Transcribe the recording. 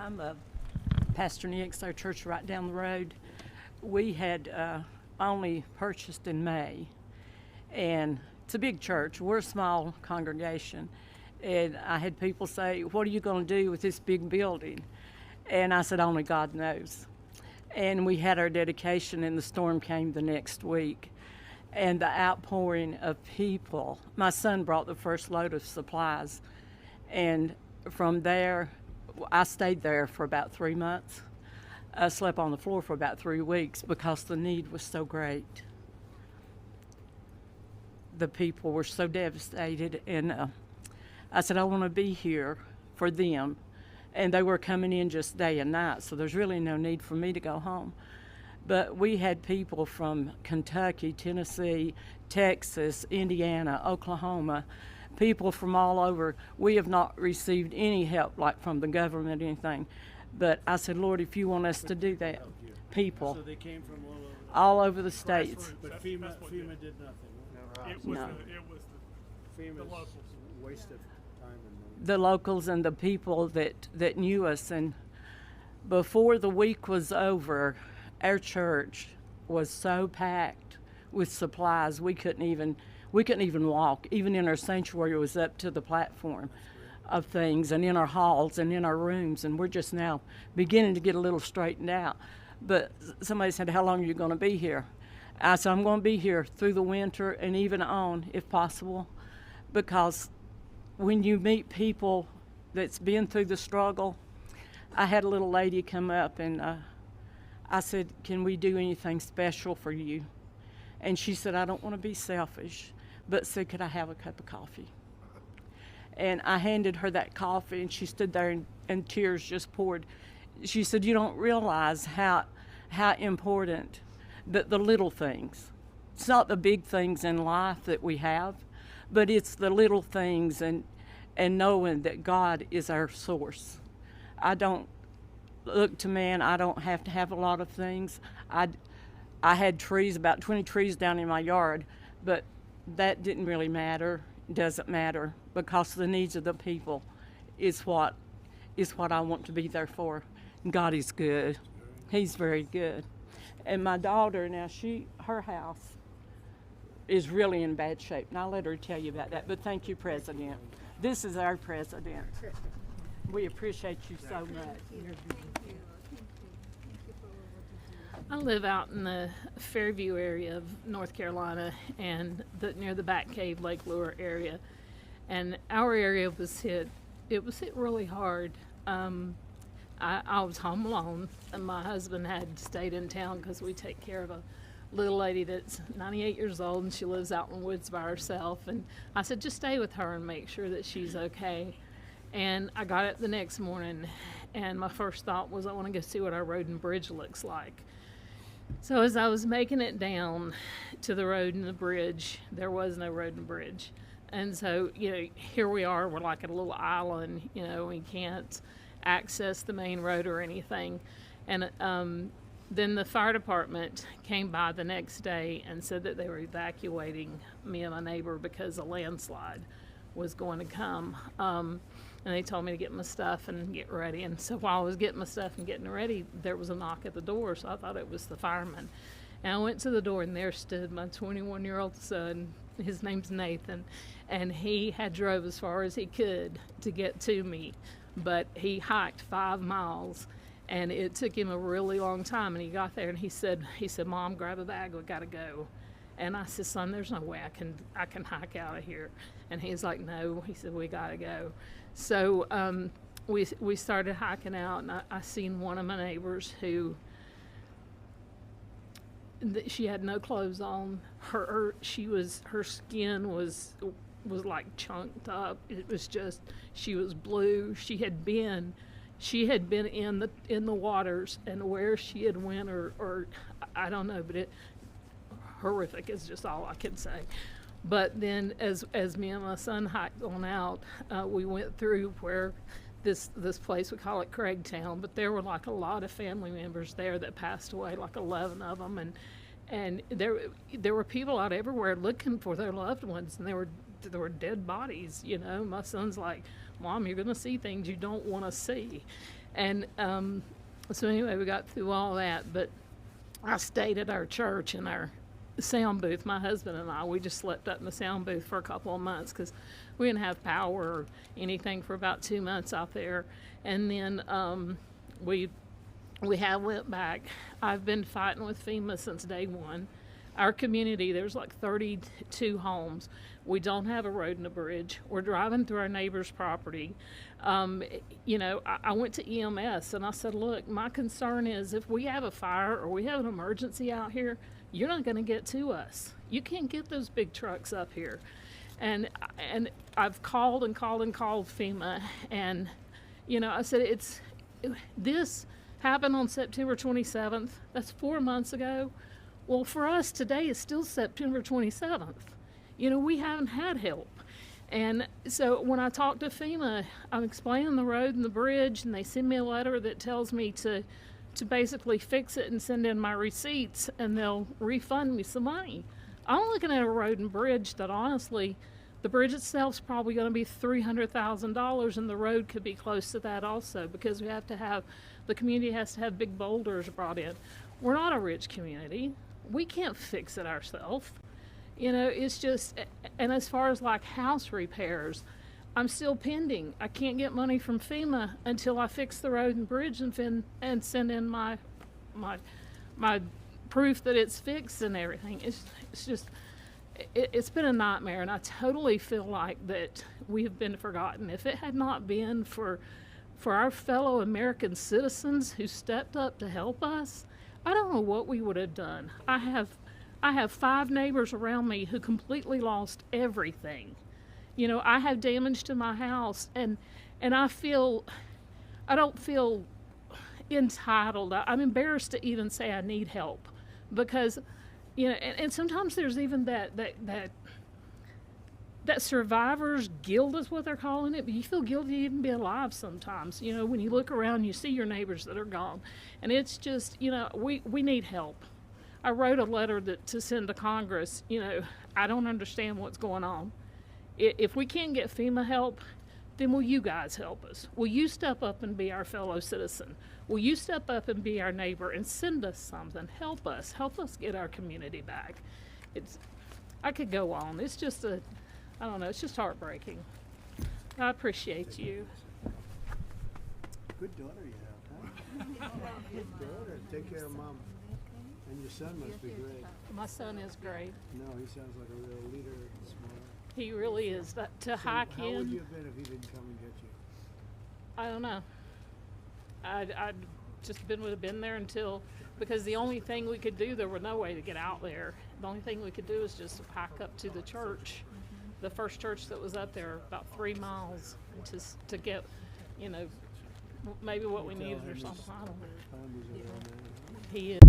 I'm Pastor Nix, our church right down the road. We had only purchased in May, and it's a big church. We're a small congregation, and I had people say, "What are you going to do with this big building?" And I said, "Only God knows." And we had our dedication, and the storm came the next week. And the outpouring of people, my son brought the first load of supplies, and from there, I stayed there for about 3 months. I slept on the floor for about 3 weeks because the need was so great. The people were so devastated, and I said, I want to be here for them. And they were coming in just day and night, so there's really no need for me to go home. But we had people from Kentucky, Tennessee, Texas, Indiana, Oklahoma, people from all over. We have not received any help, like from the government or anything. But I said, Lord, if you want us to do that, people. So they came from all over the states. But FEMA did nothing. It was the locals. Wasted time and money. The locals and the people that knew us. And before the week was over, our church was so packed with supplies we couldn't even walk. Even in our sanctuary, it was up to the platform of things, and in our halls and in our rooms, and we're just now beginning to get a little straightened out. But somebody said, how long are you going to be here? I said, I'm going to be here through the winter and even on, if possible, because when you meet people that's been through the struggle. I had a little lady come up, and I said, can we do anything special for you? And she said, I don't want to be selfish, but said, could I have a cup of coffee? And I handed her that coffee, and she stood there, and tears just poured. She said, you don't realize how important the little things. It's not the big things in life that we have, but it's the little things, and knowing that God is our source. I don't look to man. I don't have to have a lot of things. I had trees, about 20 trees down in my yard, but that didn't really matter. Doesn't matter, because the needs of the people is what I want to be there for. God is good. He's very good. And my daughter now, her house is really in bad shape, and I'll let her tell you about that. But thank you, President. This is our president. We appreciate you so much. I live out in the Fairview area of North Carolina, and near the Bat Cave, Lake Lure area. And our area was hit. It was hit really hard. I was home alone, and my husband had stayed in town because we take care of a little lady that's 98 years old, and she lives out in the woods by herself. And I said, just stay with her and make sure that she's okay. And I got up the next morning, and my first thought was, I want to go see what our road and bridge looks like. So as I was making it down to the road and the bridge, there was no road and bridge. And so, here we are, we're like at a little island, we can't access the main road or anything. And then the fire department came by the next day and said that they were evacuating me and my neighbor because a landslide was going to come. And they told me to get my stuff and get ready. And so while I was getting my stuff and getting ready, there was a knock at the door, so I thought it was the fireman. And I went to the door, and there stood my 21-year-old son. His name's Nathan, and he had drove as far as he could to get to me, but he hiked 5 miles, and it took him a really long time. And he got there, and he said, Mom, grab a bag, we gotta go. And I said, son, there's no way I can hike out of here. And he's like, no. He said, we gotta go. So we started hiking out, and I seen one of my neighbors who she had no clothes on. Her skin was like chunked up. It was just, she was blue. She had been in the waters, and where she had went or I don't know, but horrific is just all I can say. But then as me and my son hiked on out, we went through where this place, we call it Craigtown, but there were like a lot of family members there that passed away, like 11 of them, and there were people out everywhere looking for their loved ones, and there were dead bodies. My son's like, Mom, you're gonna see things you don't want to see. And so anyway, we got through all that, but I stayed at our church in our sound booth. My husband and I, we just slept up in the sound booth for a couple of months because we didn't have power or anything for about 2 months out there. And then we went back. I've been fighting with FEMA since day one. Our community, there's like 32 homes. We don't have a road and a bridge. We're driving through our neighbor's property. You know, I went to EMS and I said, look, my concern is if we have a fire or we have an emergency out here, you're not going to get to us. You can't get those big trucks up here. And I've called and called and called FEMA, and you know, I said this happened on September 27th. That's 4 months ago. Well, for us today is still September 27th. You know, we haven't had help. And so when I talk to FEMA, I'm explaining the road and the bridge, and they send me a letter that tells me to basically fix it and send in my receipts, and they'll refund me some money. I'm looking at a road and bridge that honestly, the bridge itself's probably going to be $300,000, and the road could be close to that also, because the community has to have big boulders brought in. We're not a rich community. We can't fix it ourselves. You know, it's just, and as far as like house repairs, I'm still pending. I can't get money from FEMA until I fix the road and bridge and send in my proof that it's fixed and everything. It's been a nightmare, and I totally feel like that we have been forgotten. If it had not been for our fellow American citizens who stepped up to help us, I don't know what we would have done. I have 5 neighbors around me who completely lost everything. You know, I have damage to my house, and I don't feel entitled. I'm embarrassed to even say I need help, because, you know, and sometimes there's even that survivor's guilt is what they're calling it, but you feel guilty to even be alive sometimes. You know, when you look around, you see your neighbors that are gone, and it's just, you know, we need help. I wrote a letter to send to Congress. You know, I don't understand what's going on. If we can't get FEMA help, then will you guys help us? Will you step up and be our fellow citizen? Will you step up and be our neighbor and send us something? Help us get our community back. I could go on. It's just I don't know, it's just heartbreaking. I appreciate you. Good daughter you have, huh? Good daughter. Take care of Mom. And your son must be great. My son is great. No, he sounds like a real leader and smart. He really is. Hike How would in, you have been if he didn't come and get you? I don't know. I'd just would have been there until, because the only thing we could do, there was no way to get out there. The only thing we could do is just hike up to the church, the first church that was up there, about 3 miles, to get, you know, maybe what we needed or something. I don't know. He is.